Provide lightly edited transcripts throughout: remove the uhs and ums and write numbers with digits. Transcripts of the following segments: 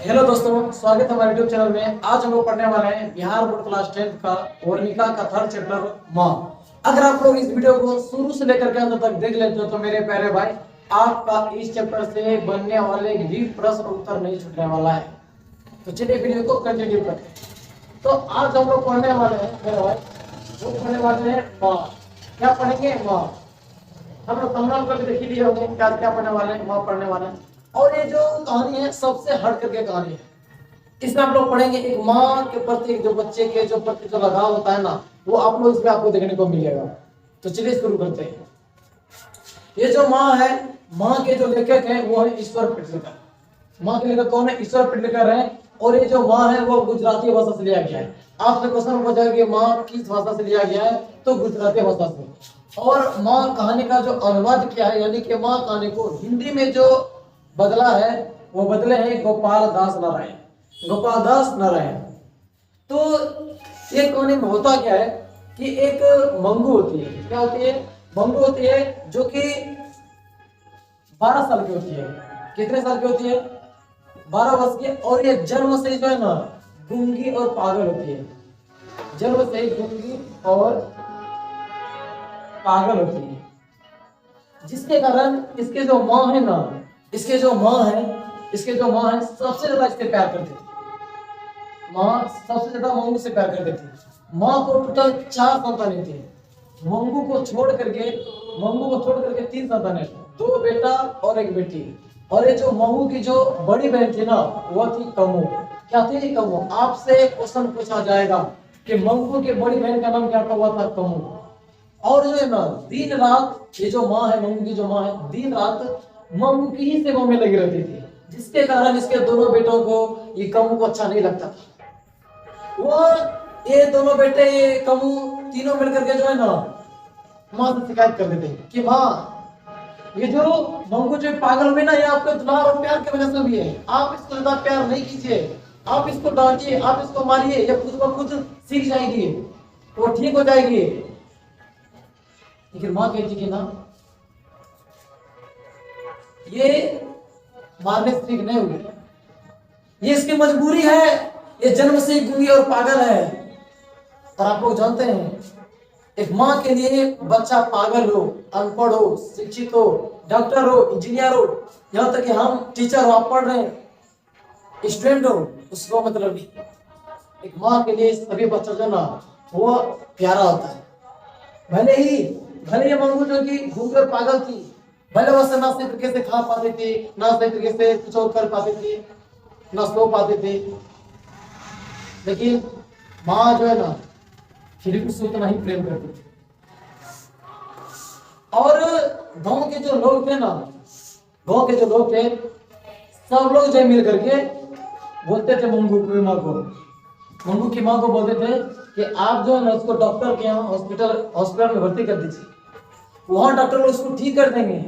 Hello दोस्तों, स्वागत है हमारे यूट्यूब चैनल में। आज हम लोग पढ़ने वाले हैं बिहार बोर्ड क्लास 10 का वर्णिका का थर्ड चैप्टर माँ। अगर आप लोग इस वीडियो को शुरू से लेकर के अंत तक देख लेते हो तो मेरे प्यारे भाई, आपका इस चैप्टर से बनने वाले भी प्रश्न उत्तर नहीं छूटने वाला है। तो चलिए वीडियो को कंटिन्यू करें। तो आज हम लोग पढ़ने वाले हैं मेरे भाई, जो पढ़ने वाले हैं माँ। क्या पढ़ेंगे? माँ। हम लोग thumbnail करके देख ही लिए होंगे क्या क्या पढ़ने वाले हैं, माँ पढ़ने वाले हैं। और ये जो कहानी है सबसे हट करके कहानी है। इसमें हम लोग पढ़ेंगे एक माँ के प्रति, जो बच्चे के जो प्रति जो लगाव होता है ना, वो आप लोग इसमें आपको देखने को मिलेगा। तो चलिए शुरू करते हैं। ये जो माँ है, माँ के जो लेखक है वो है ईश्वर पिटलिकर। माँ के लेखक कौन है? ईश्वर पिटलिकर है। और ये जो माँ है वो गुजराती भाषा से लिया गया है। आपसे क्वेश्चन पूछा कि माँ किस भाषा से लिया गया है, तो गुजराती भाषा से। और माँ कहानी का जो अनुवाद किया है, यानी कि माँ कहानी को हिंदी में जो बदला है वो बदले हैं गोपाल दास नारायण। गोपाल दास नारायण। तो ये कहानी में होता क्या है कि एक मंगू होती है। क्या होती है? मंगू होती है जो कि 12 साल की होती है। कितने साल की होती है? 12 वर्ष की। और ये जन्म से जो है ना गूंगी और पागल होती है। जन्म से गूंगी और पागल होती है, जिसके कारण इसके जो माँ है ना, इसके जो माँ है सबसे ज्यादा इससे प्यार करती थी। माँ सबसे ज्यादा मंगू से प्यार करती थी। माँ को टोटल 4 संतानें थी। मंगू को छोड़ करके 3 संतानें, 2 बेटा और 1 बेटी। और ये जो मंगू की जो बड़ी बहन थी ना, वो थी कमू। क्या थी? कमू। आपसे क्वेश्चन पूछा जाएगा कि मंगू की बड़ी बहन का नाम क्या था? कमू। और जो है ना दिन रात ये जो माँ है, मंगू की जो माँ है, दिन रात मंगू की ही सेवा में लगी रहती थी, जिसके कारण इसके दोनों बेटों को ये कमू को अच्छा नहीं लगता था। वो ये दोनों बेटे, ये कमू तीनों मिलकर के जो है ना माँ से शिकायत कर देते हैं कि माँ, ये जो मंगू जो पागल हुई ना, ये आपके दुलार और प्यार की वजह से हुई है। आप इसको ज्यादा प्यार नहीं कीजिए, आप इसको डांटिए, आप इसको मारिए, ये खुद ब खुद सीख जाएगी, वो ठीक हो जाएगी। लेकिन माँ कहती कि ना, ये मारने से ठीक नहीं हुई, ये इसकी मजबूरी है, ये जन्म से ही गूंगी और पागल है। और आप लोग जानते हैं, एक माँ के लिए बच्चा पागल हो, अनपढ़ हो, शिक्षित हो, डॉक्टर हो, इंजीनियर हो, यहाँ तक कि हम टीचर हो, आप पढ़ रहे हैं, स्टूडेंट हो, उसको मतलब नहीं। एक माँ के लिए सभी बच्चा जो ना वो प्यारा होता है। भले ये मंगू जो कि घूमकर पागल थी, भले वो ना सही तरीके से खा पाती थी, ना सही तरीके से कुछ और कर पाती थी, ना सो पाती थी, लेकिन माँ जो है ना फिर भी उससे उतना ही प्रेम करती थी। और गांव के जो लोग थे ना, सब लोग जो मिल करके बोलते थे मंगू की माँ को बोलते थे कि आप जो है ना उसको डॉक्टर के यहाँ हॉस्पिटल में भर्ती कर दीजिए, वहां डॉक्टर लोग उसको ठीक कर देंगे।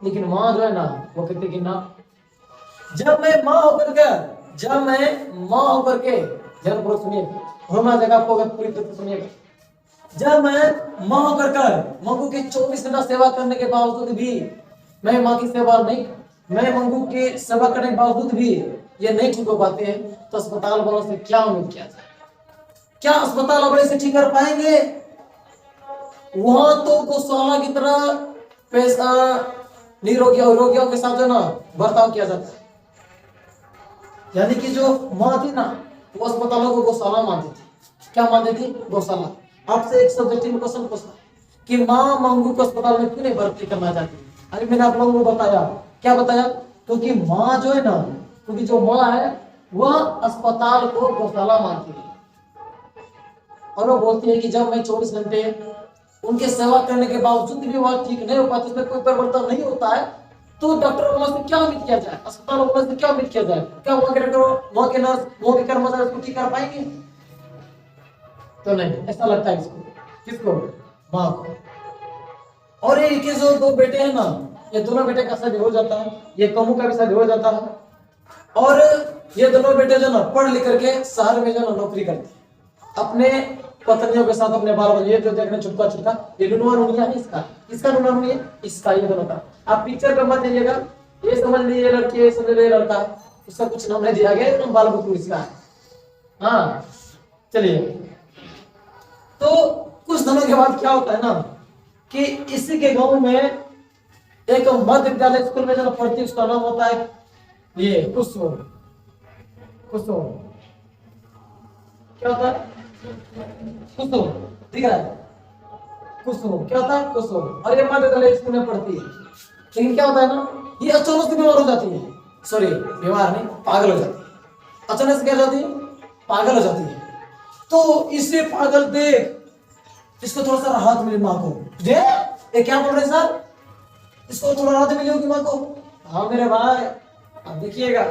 लेकिन माँ जो है ना वो कहती कि ना, जब मैं माँ होकर के जब पूरा सुनिए, घूमना जगह आपको पूरी तरह से सुनिएगा। जब मैं माँ होकर मंगू की 24 घंटा सेवा करने के बावजूद भी मैं मंगू की सेवा करने के बावजूद भी ये नहीं ठीक हो पाते हैं, तो अस्पताल वालों से क्या उम्मीद किया जाए? क्या अस्पताल वाले से ठीक कर पाएंगे? वहां तो गौशाला की तरह पैसा रोगियों के साथ जो ना बर्ताव किया जाता है। यानी कि जो माँ थी ना, वो अस्पतालों को गौशाला मानती थी। क्या मानती थी? गौशाला। आपसे एक सब्जेक्ट में क्वेश्चन पूछता है कि माँ मंगू को अस्पताल में क्यों नहीं भर्ती करना चाहती? अरे मैंने आप लोगों को बताया, क्या बताया? क्योंकि माँ जो है ना, क्योंकि जो माँ है वह अस्पताल को गौशाला मानती है। और वो बोलती है कि जब मैं 24 घंटे उनके सेवा करने के बावजूद भी वह ठीक नहीं हो पाती, उसमें कोई परिवर्तन नहीं होता है, तो डॉक्टर वालों से क्या उम्मीद किया जाए? अस्पताल वालों से क्या उम्मीद किया जाए? क्या वहां के डॉक्टर, वहां के नर्स, वहां के कर्मचारी उसको ठीक कर पाएंगे? तो नहीं, ऐसा लगता है किसको? माँ को। और ये इनके जो 2 बेटे हैं ना, ये दोनों बेटे का शादी हो जाता है, ये कमू का भी शादी हो जाता है। और ये दोनों बेटे जो ना पढ़ लिख करके शहर में जो ना नौकरी करते हैं, अपने पत्नियों के साथ, अपने बाल बच्चे। ये जो देख रहे हैं छुटका ये नुनवा नुनिया है, इसका नुनवा नुनिया, इसका, ये दोनों का। आप पिक्चर पे मत जाइएगा, ये समझ लीजिए लड़की है, समझ लीजिए लड़का है। उसका कुछ नाम नहीं दिया गया, एकदम बाल बकरू इसका है। हाँ चलिए, तो कुछ दिनों के बाद क्या होता है ना कि इसी के गांव में एक मध्य विद्यालय स्कूल में जो पढ़ती, उसका नाम होता है ये कुसुम। कुसुम क्या होता है? कुसुम दिख रहा है? कुसुम क्या होता है? कुसुम। और ये मध्य विद्यालय स्कूल में पढ़ती है, लेकिन क्या होता है ना, ये अचानक से बीमार हो जाती है। सॉरी, बीमार नहीं, पागल हो जाती है। अचानक से क्या हो जाती है? पागल हो जाती है। तो इसे पागल देख इसको थोड़ा सा राहत मिली माँ को। ये क्या बोल रहे सर? इसको थोड़ा राहत मिली होगी माँ को। हाँ मेरे भाई, अब देखिएगा,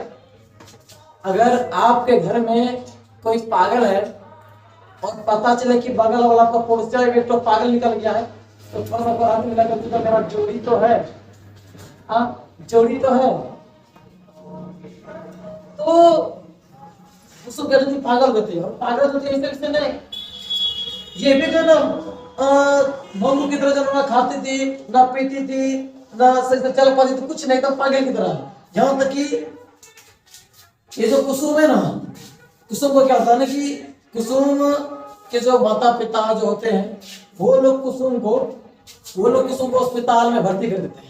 अगर आपके घर में कोई पागल है और पता चले कि बगल वाला आपका पड़ोसिया एक तो पागल निकल गया है, तो थोड़ा सा राहत मिला करती तो मेरा जोड़ी तो है। हाँ जोड़ी तो है। तो उसको क्या होती, पागल होती है। और पागल होती है इससे नहीं, ये भी जो ना मंगू की तरह जो ना खाती थी, ना पीती थी, ना सही से चल पाती थी, कुछ नहीं, एकदम पागल की तरह। यहाँ तक कि ये जो कुसुम है ना, कुसुम को क्या होता है ना कि कुसुम के जो माता पिता जो होते हैं वो लोग कुसुम को अस्पताल में भर्ती कर देते हैं।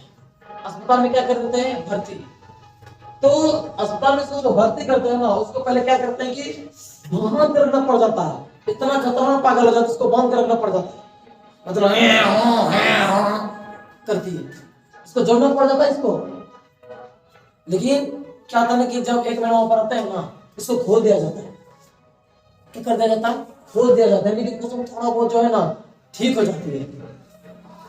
अस्पताल में क्या कर देते हैं? भर्ती। तो अस्पताल में उसको भर्ती करते हैं ना, उसको पहले क्या करते हैं कि बंद रखना पड़ जाता है। इतना खतरनाक पागल हो जाता है, उसको बंद रखना पड़ जाता है, मतलब करती है, इसको जोड़ना पड़ जाता है इसको। लेकिन क्या था ना कि जब एक महीना ऊपर आता है ना, इसको खोल दिया जाता है। क्या कर दिया जाता है? खोल दिया जाता है। लेकिन कुसुम थोड़ा बहुत जो है ना ठीक हो जाती है।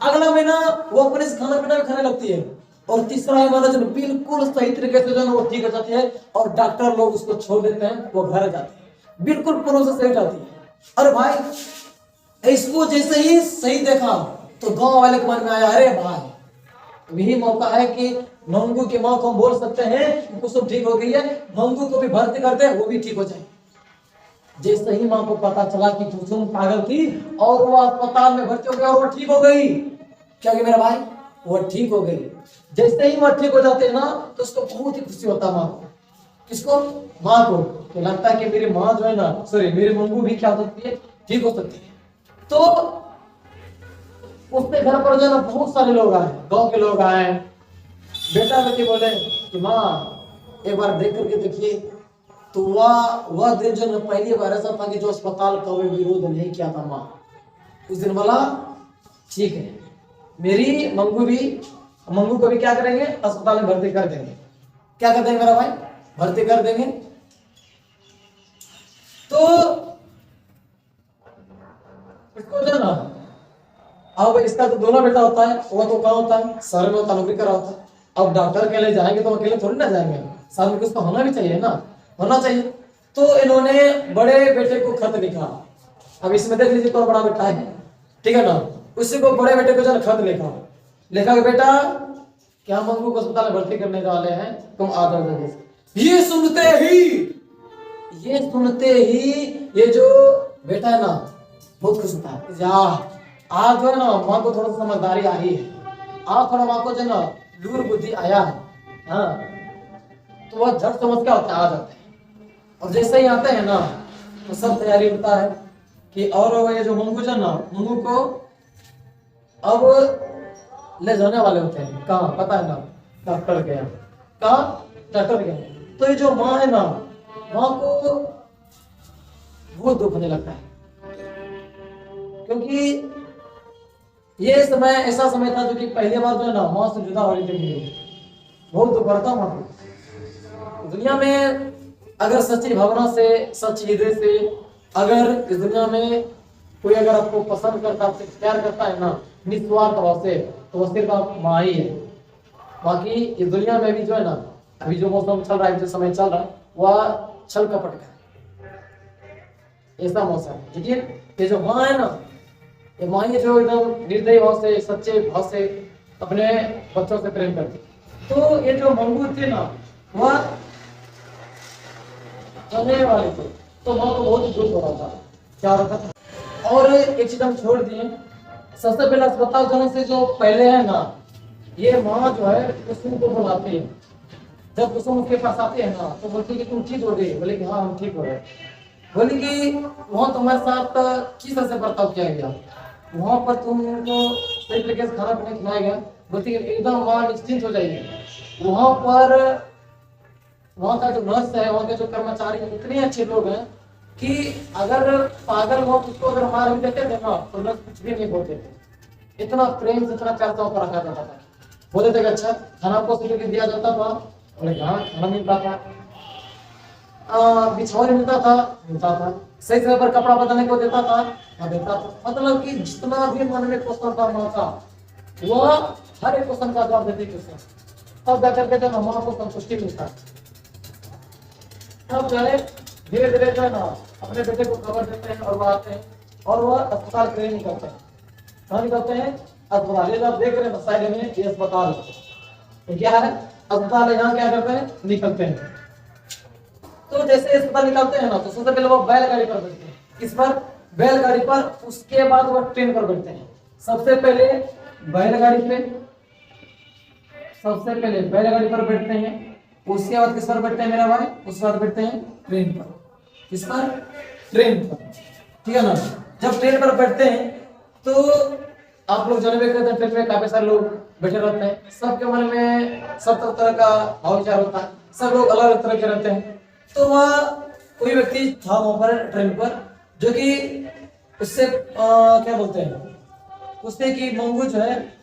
अगला महीना वो अपने से खाना पीना खाने लगती है, और तीसरा महीना जो बिल्कुल सही तरीके से जो है वो ठीक हो जाती है, और डॉक्टर लोग उसको छोड़ देते हैं, वो घर जाते हैं, बिल्कुल पूर्ण से सही हो जाती है। अरे भाई, इसको जैसे ही सही देखा तो गांव वाले के मन में आया, अरे भाई यही मौका है कि मंगू की माँ को हम बोल सकते हैं कुसुम ठीक हो गई है, मंगू को भी भर्ती करते हैं, वो भी ठीक हो जाए। जैसे ही माँ को पता चला कि कुसुम पागल थी और वो अस्पताल में भर्ती हो गई और वो ठीक हो गई, क्या मेरा भाई, वो ठीक हो गई। जैसे ही वो ठीक हो जाते हैं ना, तो उसको बहुत ही खुशी होता है माँ को। किसको? माँ को। तो लगता है कि मेरी माँ जो है ना, सॉरी मेरी मंगू भी क्या हो सकती है? ठीक हो सकती है। तो उसके घर पर जो है ना बहुत सारे लोग आए, गांव के लोग आए, बेटा बेटी बोले कि माँ एक बार देख करके देखिए। तो वह दिन जो पहली बार ऐसा था कि जो अस्पताल का विरोध नहीं किया था माँ, उस दिन बोला ठीक है, मेरी मंगू को भी क्या करेंगे? अस्पताल में भर्ती कर देंगे। क्या कर देंगे मेरा भाई? भर्ती कर देंगे। तो इसको जो ना, अब इसका तो दोनों बेटा होता है, वो तो कहाँ होता है? शहर में होता, नौकरी कर रहा होता है। अब डॉक्टर के लिए जाएंगे तो अकेले थोड़ी ना जाएंगे, साथ में किसको होना भी चाहिए ना, होना चाहिए। तो इन्होंने बड़े बेटे को खत लिखा। अब इसमें देख लीजिए, तो बड़ा बेटा है, ठीक है ना, उसी को बड़े बेटे को जो खत लिखा कि बेटा क्या मंगू को अस्पताल में भर्ती करने वाले हैं, तुम आ जाओ जल्दी से। ये सुनते ही ये जो बेटा है ना बहुत खुश होता है। आज जो है ना माँ को थोड़ा समझदारी आई है, आज थोड़ा माँ को जो ना लूर बुद्धि आया है। हाँ, तो वह झट समझ क्या होता है, आ जाते हैं। और जैसे ही आते हैं ना तो सब तैयारी होता है कि और ये जो मंगू जो ना, मंगू को अब ले जाने वाले होते हैं। कहाँ पता है ना? डॉक्टर के यहाँ। कहाँ? डॉक्टर के यहाँ। तो ये जो माँ है ना, माँ को बहुत दुख होने लगता है, क्योंकि ये समय ऐसा समय था जो कि पहली बार जो है ना माँ से जुदा हो रही थी। बहुत दुख पड़ता माँ को। दुनिया में अगर सच्ची भावना से, सच्ची हृदय से अगर इस दुनिया में कोई अगर आपको पसंद करता, आपसे प्यार करता है ना निस्वार्थ भाव से, तो वो सिर्फ आप माँ ही है। बाकी इस दुनिया में भी जो है ना, अभी जो मौसम चल रहा है, जो समय चल रहा है, वह छल कपट का ऐसा मौसम है। लेकिन ये जो माँ है ना, ये माँ ही जो एकदम निर्दयी भाव से, सच्चे भाव से अपने बच्चों से प्रेम करती। तो ये जो मंगू थे ना, वह जाने वाले थे, तो माँ को बहुत दुख हो रहा था। क्या हो रहा था? और एक चीज हम छोड़ दिए, सबसे पहले अस्पताल जाने से जो पहले है ना, ये माँ जो है कुसुम को बुलाती है। जब कुसुम उसके पास आते हैं ना तो बोलती कि तुम ठीक हो गए, बोले कि हाँ हम ठीक हो गए। बोले कि वहाँ तुम्हारे साथ किस तरह से बर्ताव किया गया, वहाँ पर तुमको सही तरीके से खाना पीना खिलाया गया। बोलती कि एकदम वहाँ निश्चिंत हो जाइए, वहाँ पर वहाँ का जो नर्स है, वहाँ के जो कर्मचारी इतने अच्छे लोग हैं कि अगर पागल हो उसको अगर मार भी देते थे ना तो नर्स कुछ भी नहीं बोलते थे। इतना प्रेम से इतना प्यार से वहाँ पर रखा जाता था। बोलते थे कि अच्छा खाना आपको सही तरीके से दिया जाता था, बोले हाँ खाना मिलता था, बिछौने मिलता था, सही समय पर कपड़ा बदलने को देता था, हाँ देता था। मतलब कि जितना भी मन में क्वेश्चन था माँ का, वह हर एक क्वेश्चन का जवाब देती थी। तब जाकर के जब माँ को संतुष्टि मिलता, तब जो है धीरे धीरे जो है ना अपने बेटे को खबर देते हैं और वो आते हैं और वह अस्पताल के लिए निकलते हैं। कहाँ निकलते हैं? अस्पताल। ये आप देख रहे हैं साइड में ये अस्पताल, तो क्या है अस्पताल है, यहाँ क्या करते हैं निकलते हैं। तो जैसे अस्पताल निकलते हैं ना तो सबसे पहले वो बैलगाड़ी पर बैठते हैं। किस पर? बैलगाड़ी पर। उसके बाद वो ट्रेन पर बैठते हैं। सबसे पहले बैलगाड़ी पे, सबसे पहले बैलगाड़ी पर बैठते हैं, उसके बाद किस पर बैठते हैं मेरा भाई? उसके बाद बैठते हैं ट्रेन पर। किस पर? ट्रेन पर, ठीक है ना। जब ट्रेन पर बैठते हैं तो आप लोग जानते हैं ट्रेन में काफी सारे लोग बैठे रहते हैं, सबके मन में सब तरह का भाव विचार होता है, सब लोग अलग अलग तरह के रहते हैं। तो वह कोई व्यक्ति था वहां पर ट्रेन पर जो कि उससे क्या बोलते हैं, उसने कि मंगू जो है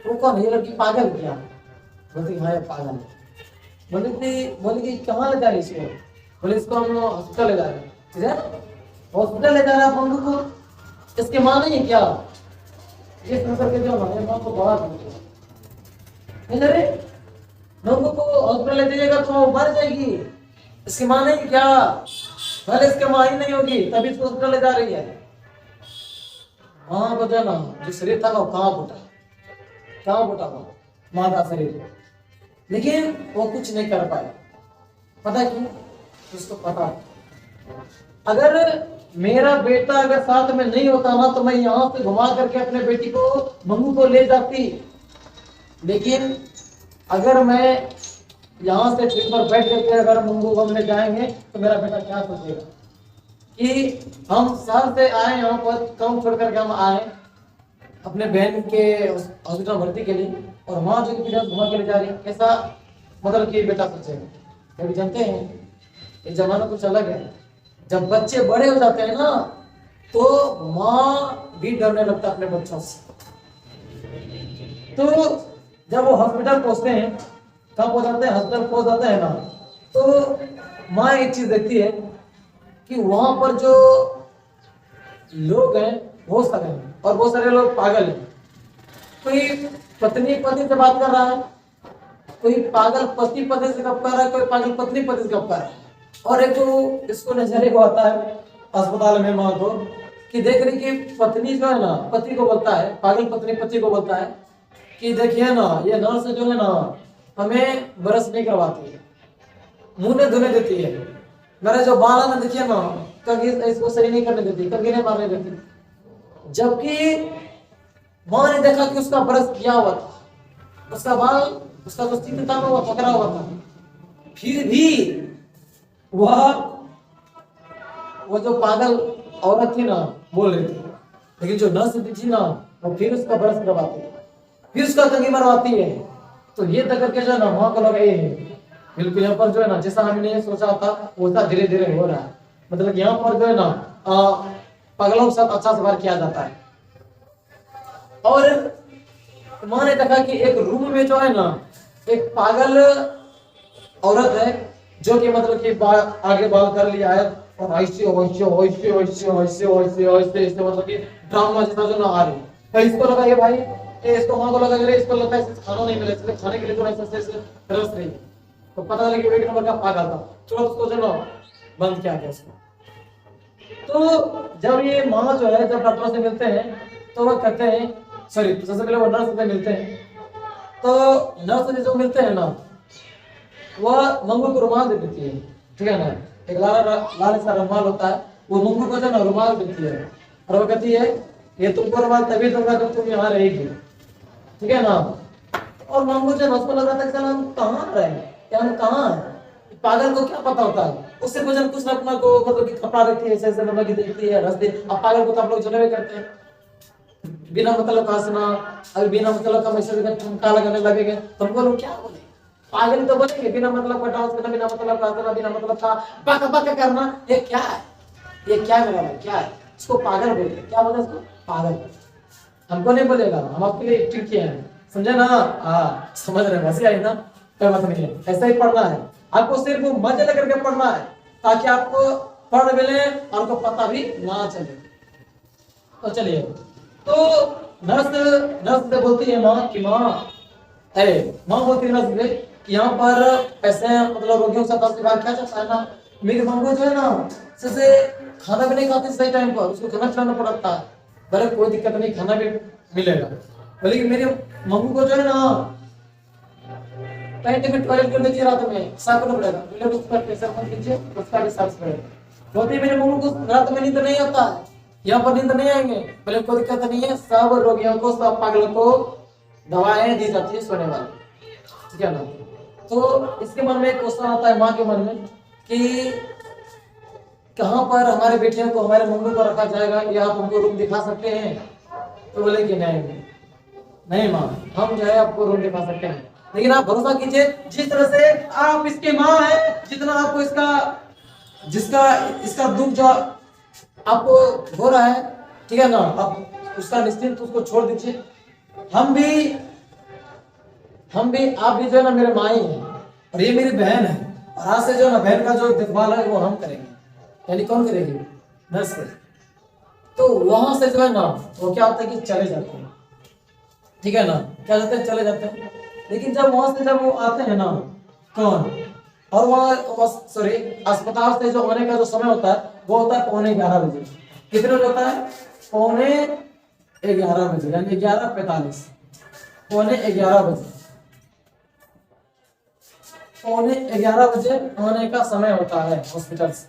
वो कौन है, ये लड़की पागल क्या? बोलती हाँ ये पागल है। बोले कि कहाँ ले जा रही इसको? बोले इसको हम हॉस्पिटल ले जा रहे हैं। ठीक है, हॉस्पिटल ले जा रहा है मंगू को, इसके माँ नहीं है क्या? ये सुन करके जो हमारे माँ को बड़ा अरे मंगू को हॉस्पिटल ले जाइएगा तो वो मर जाएगी, इसकी माँ नहीं क्या? पहले इसके माँ ही नहीं होगी तभी इसको हॉस्पिटल ले जा रही है। हाँ बता ना, जो शरीर था ना वो कहाँ फूटा था माँ का शरीर, लेकिन वो कुछ नहीं कर पाया। पता क्यों? उसको पता अगर मेरा बेटा अगर साथ में नहीं होता ना तो मैं यहाँ से घुमा करके अपने बेटी को मंगू को ले जाती, लेकिन अगर मैं यहाँ से ट्रेन पर बैठ करके अगर मंगू को हम ले जाएंगे तो मेरा बेटा क्या सोचेगा कि हम शहर से आए यहाँ पर काम छोड़ करके हम आए अपने बहन के हॉस्पिटल भर्ती के लिए और वहां जो घुमा के ले जा रही है, कैसा मतलब कि बेटा सोचेगा। कभी जानते हैं ये जमाना कुछ अलग है। जब बच्चे बड़े हो जाते हैं ना तो माँ भी डरने लगता है अपने बच्चों से। तो जब वो हॉस्पिटल पहुंचते हैं, कब पहुंच जाते हैं? हॉस्पिटल पहुंच जाते हैं ना तो माँ एक चीज देखती है कि वहां पर जो लोग हैं बहुत सारे हैं और बहुत सारे लोग पागल हैं। कोई पत्नी पति से बात कर रहा है, कोई पागल पति पति से गप कर रहा है, कोई पागल पत्नी पति से गप कर रहा है। और एक तो इसको नजरे को आता है अस्पताल में माँ को कि देख रही कि पत्नी जो है ना पति को बोलता है, पागल पत्नी पति को बोलता है कि देखिए ना ये नर्स जो है ना हमें ब्रश नहीं करवाती है, मुंह ने धुने देती है, मेरा जो बाल है ना देखिए ना कभी इसको सही नहीं करने देती, कभी नहीं मारने देती। जबकि माँ ने देखा कि उसका ब्रश किया हुआ था, उसका बाल उसका जो स्थिति था वो पकड़ा हुआ था, फिर भी वो जो पागल औरत थी ना बोल रही थी, लेकिन जो नर्स थी ना वो फिर उसका ब्रश करवाती है, फिर उसका कंघी मरवाती है। तो ये तक करके जो है ना माँ को लगा ये बिल्कुल यहाँ पर जो है ना जैसा हमने सोचा था वैसा धीरे धीरे हो रहा है। मतलब यहाँ पर जो है ना पागलों के साथ अच्छा व्यवहार किया जाता है। और माँ ने देखा कि एक रूम में जो है ना एक पागल औरत है जो कि मतलब कि आगे बाल कर लिया है और ऐसे मतलब कि ड्रामा जैसा जो ना आ रही है। तो इसको लगा ये भाई इसको माँ को लगा इसको लगता है खाना नहीं मिला, इसलिए खाने के लिए थोड़ा तरस रही। तो पता चला कि एक नंबर का पागल था, तुरंत उसको जो ना बंद किया गया उसको। तो जब ये माँ जो है जब डॉक्टर से मिलते हैं तो वो कहते हैं सॉरी सबसे पहले वो नर्स से मिलते हैं। तो नर्स से जो मिलते हैं ना वह मंगू को रुमाल दे देती है, ठीक है ना, एक लाल सा रुमाल होता है, वो मंगू को जो ना रुमाल देती है और वो कहती है ये तुमको रुमाल तभी दूंगा जब तुम यहाँ रहेगी, ठीक है ना। और मंगू जो उसको लग रहा था कि साला हम कहाँ रहे हैं या हम कहाँ हैं। पागल को क्या पता होता है, उससे कुछ ना अपना को मतलब कि खपा रखती है, ऐसे मतलब कि देखती है हंसती है। अब पागल को तो आप लोग जलवे करते हैं, बिना मतलब का हंसना, अभी बिना मतलब का मैसेज का ठुमका लगाने लगेंगे तो हमको लोग क्या बोले, पागल तो बोलेंगे। बिना मतलब का डांस करना, बिना मतलब का हंसना, बिना मतलब का बक बक करना, ये क्या है, ये क्या है मेरा भाई, क्या है। इसको पागल बोलते हैं। क्या बोलते हैं इसको, पागल। हमको नहीं बोलेगा, हम आपके लिए एक्टिंग किए हैं, समझे ना। हाँ समझ रहे हैं, वैसे आई ना, कोई बात नहीं है, ऐसा ही पढ़ना है आपको, सिर्फ मजे लेकर के पढ़ना है ताकि आपको पढ़ मिले और आपको पता भी ना चले। तो चलिए, तो नर्स नर्स से बोलती है माँ की माँ, अरे माँ बोलती है नर्स से कि यहाँ पर ऐसे मतलब रोगियों के साथ 10 बार क्या चलता है ना, मेरी मंगू जो है ना जैसे खाना भी नहीं खाती सही टाइम पर, उसको खाना खिलाना पड़ता है। बोले कोई दिक्कत नहीं, खाना भी मिलेगा। बोले कि मेरे मंगू को जो है ना पहले में टॉयलेट करने की रात में साफ करना पड़ेगा, बोले उसका प्रेशर मत लीजिए, उसका भी साफ करेगा। बोलती मेरे मंगू को रात में नींद नहीं आता है, यहाँ पर नींद नहीं आएंगे। बोले कोई दिक्कत नहीं है, सब रोगियों को, सब पागलों को दवाएं दी जाती है सोने वाली, ठीक है ना। तो इसके मन में एक क्वेश्चन आता है माँ के मन में कि कहाँ पर हमारे बेटियों को, हमारे मंगू को रखा जाएगा, या आप हमको रूम दिखा सकते हैं। तो बोले कि नहीं माँ, हम जो है आपको रूम दिखा सकते हैं, लेकिन आप भरोसा कीजिए जिस तरह से आप इसके माँ है, जितना आपको जिसका इसका दुख जो आपको हो रहा है, ठीक है ना, आप उसका निश्चिंत उसको छोड़ दीजिए। हम भी आप भी जो है ना मेरे माँ ही हैं, और ये मेरी बहन है, और आज से जो है ना बहन का जो देखभाल है वो हम करेंगे। यानी कौन करेगी, नर्स करेगी। तो वहां से जो है ना वो क्या होता है कि चले जाते हैं, ठीक है ना, क्या जाते हैं, चले जाते हैं। लेकिन जब वहां से जब वो आते हैं ना, कौन, और वहाँ सॉरी अस्पताल से जो होने का जो समय होता है वो होता है 11:15 बजे। कितने बजे होता है, 11:15 बजे, यानी 11:45, 11:15 बजे, 11:15 बजे आने का समय होता है हॉस्पिटल से।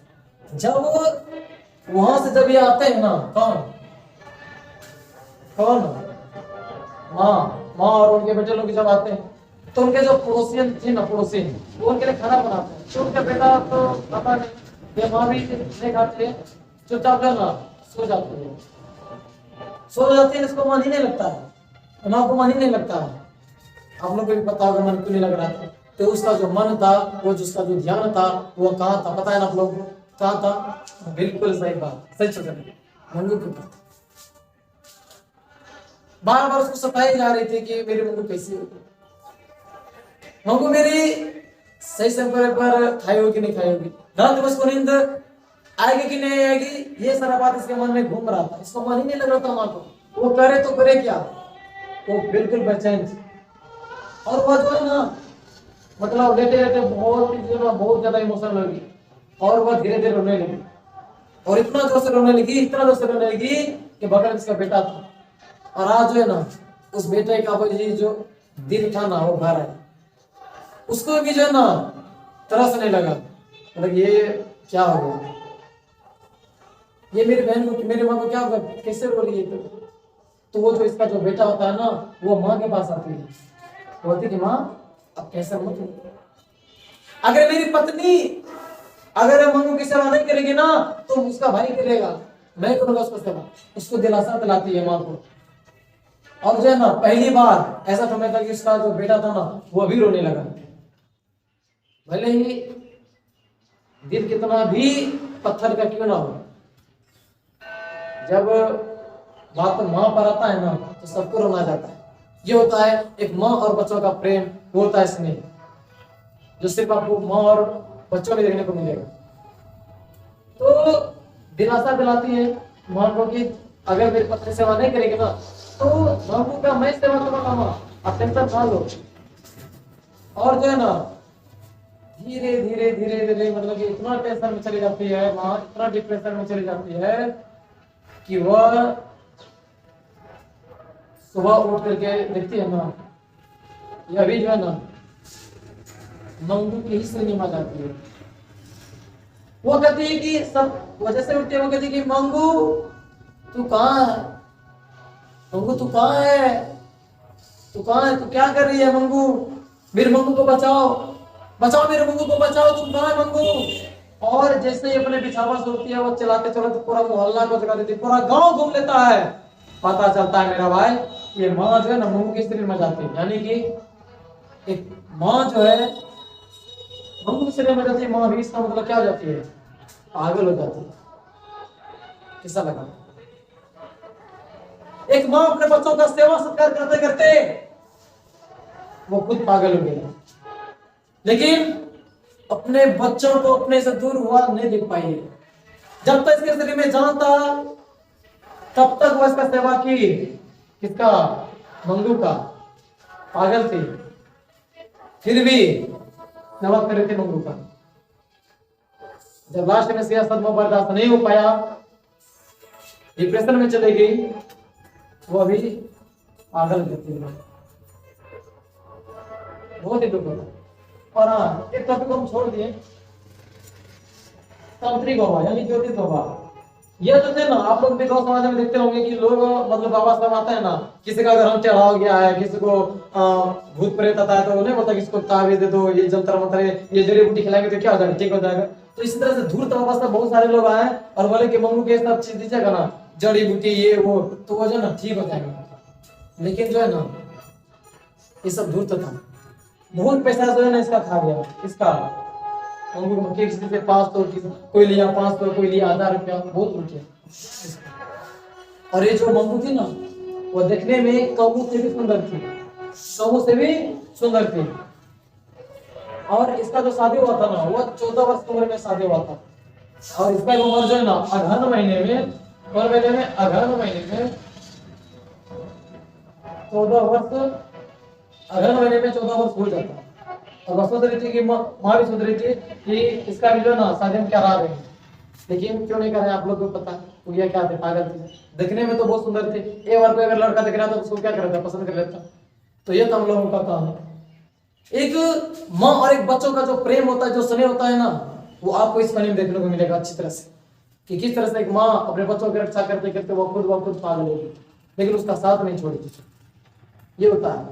जब वहां से जब ये आते हैं ना, कौन माँ और उनके बेटे लोग जब आते हैं तो उनके जो पड़ोसियन थे ना, पड़ोसी वो उनके लिए खाना बनाते हैं। तो उनका बेटा तो पता नहीं, ये माँ भी नहीं खाती है, चुपचाप है ना सो जाती है, इसको मन ही नहीं लगता है, माँ को मन ही नहीं लगता है। आप लोग को भी पता होगा मन क्यों नहीं लग रहा था, तो उसका जो मन था, वो जिसका जो ध्यान था वो कहाँ था, पता है ना आप लोगों को कहाँ था। बिल्कुल सही बात, सच मंगू के ऊपर बार बार उसको सताई जा रही थी कि मेरी मंगू कैसी होगी, मंगू मेरी सही समय पर खाई होगी नहीं खाई होगी, रात में उसको नींद आएगी कि नहीं आएगी, ये सारा बात इसके मन में घूम रहा था। इसको मन ही नहीं लग रहा था माँ को, वो करे तो करे क्या, वो बिल्कुल बेचैन थी। और वो जो है ना मतलब लेटे लेटे बहुत ज्यादा इमोशनल लगी, और वह धीरे धीरे रोने लगी, और इतना जोर से रोने लगी कि बगल इसका बेटा था। और आज जो है ना उस बेटे का वो जो दिल था ना वो भर है, उसको भी जो है ना तरस नहीं लगा, मतलब ये क्या हो गया, ये मेरी बहन को, मेरी माँ को क्या होगा, कैसे रो रही है। तो वो जो इसका जो बेटा होता है ना वो माँ के पास आती है, बोलती कि माँ अब कैसे मत हो, अगर मेरी पत्नी अगर मंगू की सेवा नहीं करेगी ना तो उसका भाई करेगा, मैं करूंगा उसको सेवा। उसको दिलासा दिलाती है माँ को। और जो है ना पहली बार ऐसा समय था कि उसका जो बेटा था ना वो भी रोने लगा, भले ही दिल कितना भी पत्थर का क्यों ना हो, जब बात माँ पर आता है ना तो सबको रोना जाता है। ये होता है एक माँ और बच्चों का प्रेम, वो होता है स्नेह, जो सिर्फ आपको माँ और बच्चों में देखने को मिलेगा। तो दिलासा दिलाती है माँ को कि अगर मेरी पत्नी सेवा नहीं करेगी ना तो माँ का मैं सेवा करूंगा, माँ आप टेंशन ना लो। और जो है ना धीरे धीरे धीरे धीरे मतलब कि इतना टेंशन में चली जाती है माँ, इतना डिप्रेशन में चली जाती है कि वह सुबह उठ करके देखती है ना, ये अभी जो है ना मंगू की ही श्रेणी में जाती है। वो कहती है कि सब वजह से उठती है, वो कहती है कि मंगू तू कहाँ है, मंगू तू कहाँ है। तू कहाँ है? तू क्या कर रही है मंगू? मेरे मंगू को बचाओ, बचाओ मेरे मंगू को बचाओ, तुम कहाँ है मंगू? और जैसे ही अपने बिछावा सोती है वो चलाते चलाते पूरा मोहल्ला को जगा देती है, पूरा गांव घूम लेता है। पता चलता है मेरा भाई ये माँ जो है ना मंगू के शरीर में जाती है, यानी कि एक माँ जो है मंगू के शरीर में जाती है। माँ भी इसका मतलब क्या हो जाती है? पागल हो जाती है। कैसा लगा? एक माँ अपने बच्चों का सेवा सत्कार करते करते वो खुद पागल हो गया, लेकिन अपने बच्चों को अपने से दूर हुआ नहीं देख पाई। जब तक इसके शरीर में जान था तब तक वो इसका सेवा की। किसका? मंगू का। पागल थी फिर भी सेवा कर रहे थे मंगू का। जब लास्ट में सियासत में बर्दाश्त नहीं हो पाया, डिप्रेशन में चले गई, वो अभी पागल करती है। बहुत ही दुख होता। और हाँ, एक टॉपिक को हम छोड़ दिए, तांत्रिक बाबा यानी ज्योतिष बाबा। ये तो थे ना, आप लोग भी गाँव समाज में देखते होंगे कि लोग मतलब बाबा साहब आता है ना, किसी का अगर हम चढ़ाव गया है, किसी को भूत प्रेत आता है तो उन्हें बोलता किसको ताबीज दे दो, ये जंतर मंत्र, ये जड़ी बूटी खिलाएंगे तो क्या हो जाएगा, ठीक हो जाएगा। तो इस तरह से धूर्त बाबा साहब बहुत सारे लोग आए और बोले कि मंगू के सब चीज दीजिएगा ना, जड़ी बूटी ये वो, तो वो जो है ना ठीक हो जाएगा। लेकिन जो है ना ये सब धूर्त था। बहुत पैसा जो है ना इसका खा गया, इसका मंगू किसी से 500, कोई लिया 500, कोई लिया 1000 रुपया, बहुत लूटे। और ये जो मंगू थी ना वो देखने में कौओं से भी सुंदर थी, कौओं से भी सुंदर थी। और इसका जो शादी हुआ था ना वो 14 वर्ष की उम्र में शादी हुआ था। और इसका उम्र जो है ना अगहन महीने में, कौन महीने में? अगहन महीने में 14 वर्ष, अगहन महीने में 14 वर्ष हो जाता। और वो सोच रही थी कि माँ भी सोच रही थी कि इसका भी जो ना शादी में क्या रहा है, लेकिन क्यों नहीं कर रहे आप लोग को पता तो ये क्या थे, पागल थे। दिखने में तो बहुत सुंदर थे, एक बार कोई अगर लड़का दिख रहा था तो उसको क्या करता, पसंद कर लेता। तो ये तो हम लोगों का काम है। एक माँ और एक बच्चों का जो प्रेम होता है, जो स्नेह होता है ना, वो आपको इस कहानी में देखने को मिलेगा अच्छी तरह से, कि किस तरह से एक माँ अपने बच्चों की रक्षा करते करते वो खुद पागल होगी, लेकिन उसका साथ नहीं छोड़ेगी। ये होता है।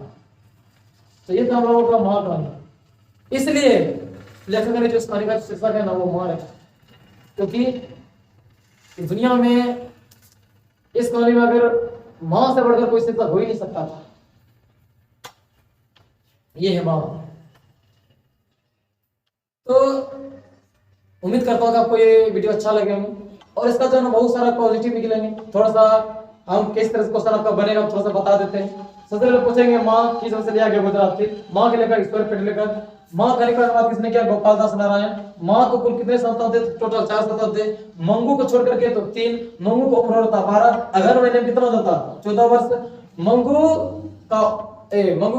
तो ये तो हम लोगों का महाकहानी। इसलिए लेखक ने जो इस कहानी का शीर्षक है ना वो माँ रखा, क्योंकि दुनिया में इस कहानी में अगर माँ से बढ़कर कोई शीर्षक हो ही नहीं सकता था। ये है माँ। तो उम्मीद करता हूँ कि आपको ये वीडियो अच्छा लगे होंगे और इसका जो है ना बहुत सारा पॉजिटिव निकलेंगे। थोड़ा सा हम किस तरह से क्वेश्चन आपका बनेगा थोड़ा सा बता देते हैं। सबसे पहले पूछेंगे माँ किस वजह से लिया गया गुजरात से, माँ के लेकर ईश्वर पेट लेकर। माँ का अनुवाद किसने किया? गोपाल दास नारायण। माँ को कुल कितने संतान थे? टोटल 4 संतान थे। मंगू को छोड़ करके तो 3। मंगू को उम्र होता 12। अगहन महीने में कितना होता? 14 वर्ष। मंगू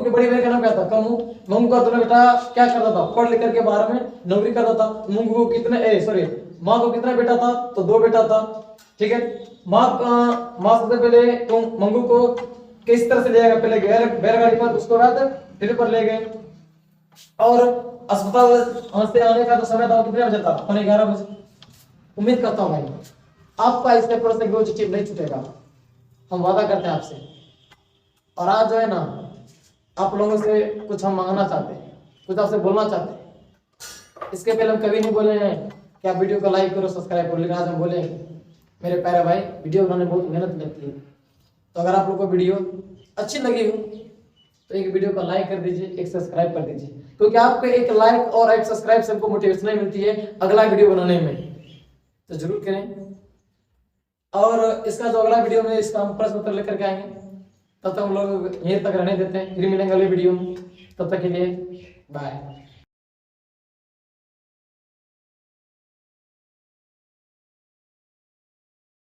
की बड़ी बहन का नाम क्या था? कमू। मंगू का दोनों बेटा क्या करता था? पढ़ लिख करके बाहर में नौकरी करता था। मंगू को कितने माँ को कितना बेटा था? तो 2 बेटा था। ठीक है। माँ सबसे पहले तुम मंगू को किस तरह से ले जाएगा? पहले बैलगाड़ी पर, उसके बाद ट्रेन पर ले गए और अस्पताल से आने का तो समय था कितने बजे था? 11:30 बजे। उम्मीद करता हूँ भाई आपका इस पेपर से पॉजिटिव नहीं छूटेगा, हम वादा करते हैं आपसे। और आज जो है ना आप लोगों से कुछ हम मांगना चाहते हैं, कुछ आपसे बोलना चाहते हैं। इसके पहले हम कभी नहीं बोले हैं कि आप वीडियो को लाइक करो, सब्सक्राइब करो, लेकिन आज हम बोले मेरे प्यारे भाई वीडियो बनाने में बहुत मेहनत लगती है। तो अगर आप लोग को वीडियो अच्छी लगी हो तो एक वीडियो को लाइक कर दीजिए, एक सब्सक्राइब कर दीजिए, क्योंकि आपको एक लाइक और एक सब्सक्राइब से हमको मोटिवेशन मिलती है अगला वीडियो बनाने में। तो जरूर करें। और इसका जो अगला वीडियो में इसका हम प्रश्न उत्तर लेकर के आएंगे, तब तक हम लोग यहीं तक रहने देते हैं। फिर मिलेंगे अगले वीडियो में, तब तक के लिए बाय।